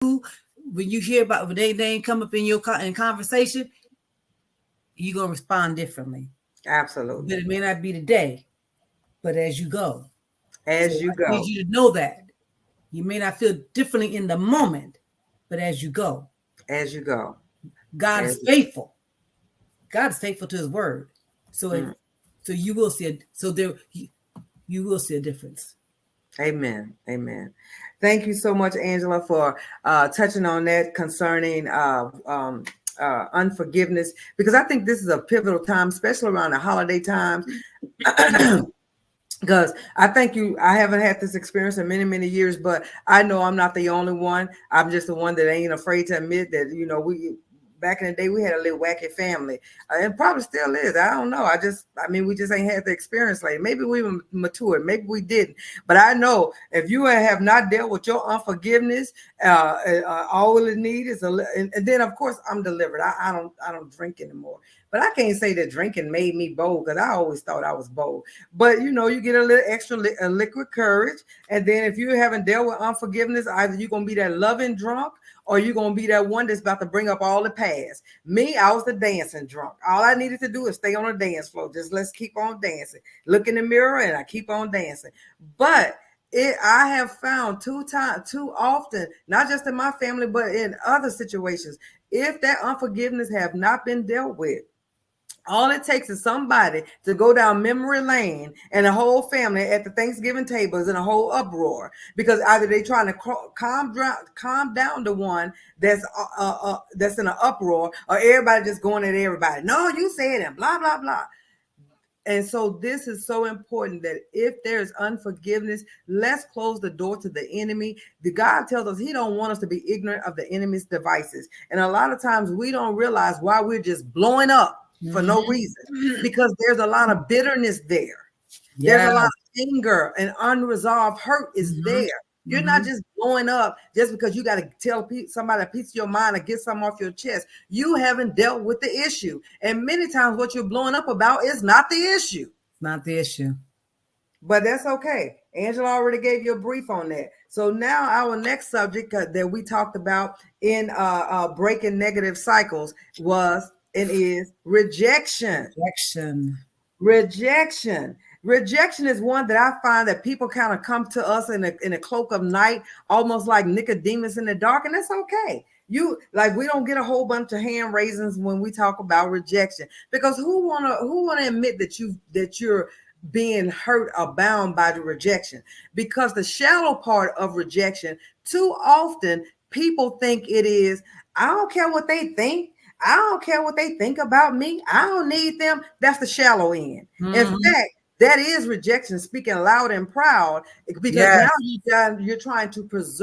when you hear about when they name come up in your in conversation, you're gonna respond differently. Absolutely. But it may not be today, but as you go. So As you I need go. you to know that. You may not feel differently in the moment, but as you go. As you go. God is As faithful. God is faithful to his word. So if mm. so you will see it. So there you will see a difference. Amen. Amen. Thank you so much, Angela, for touching on that concerning unforgiveness, because I think this is a pivotal time, especially around the holiday times. Because I think I haven't had this experience in many, many years, but I know I'm not the only one. I'm just the one that ain't afraid to admit that, we back in the day, we had a little wacky family, and probably still is. I don't know. We just ain't had the experience. Like maybe we were matured, maybe we didn't. But I know if you have not dealt with your unforgiveness, all it need is and then of course I'm delivered. I don't drink anymore. But I can't say that drinking made me bold, because I always thought I was bold. But you get a little extra liquid courage, and then if you haven't dealt with unforgiveness, either you're gonna be that loving drunk, or you're going to be that one that's about to bring up all the past. Me, I was the dancing drunk. All I needed to do is stay on the dance floor. Just let's keep on dancing. Look in the mirror and I keep on dancing. But I have found too often, not just in my family, but in other situations, if that unforgiveness have not been dealt with, all it takes is somebody to go down memory lane, and the whole family at the Thanksgiving table is in a whole uproar, because either they trying to calm down the one that's in an uproar, or everybody just going at everybody. No, you said it, blah blah blah. And so this is so important, that if there's unforgiveness, let's close the door to the enemy. The God tells us he don't want us to be ignorant of the enemy's devices. And a lot of times we don't realize why we're just blowing up for no reason, because there's a lot of bitterness there. There's a lot of anger and unresolved hurt is there. You're not just blowing up just because you got to tell somebody a piece of your mind or get something off your chest. You haven't dealt with the issue. And many times what you're blowing up about is not the issue. Not the issue. But that's okay. Angela already gave you a brief on that. So now our next subject that we talked about in breaking negative cycles was and is rejection. Rejection is one that I find that people kind of come to us in a cloak of night, almost like Nicodemus in the dark, and that's okay. We don't get a whole bunch of hand raisins when we talk about rejection, because who wanna admit that you're being hurt or bound by the rejection? Because the shallow part of rejection, too often people think it is, I don't care what they think. I don't care what they think about me. I don't need them. That's the shallow end. In fact, that is rejection speaking loud and proud, because now you're trying to preserve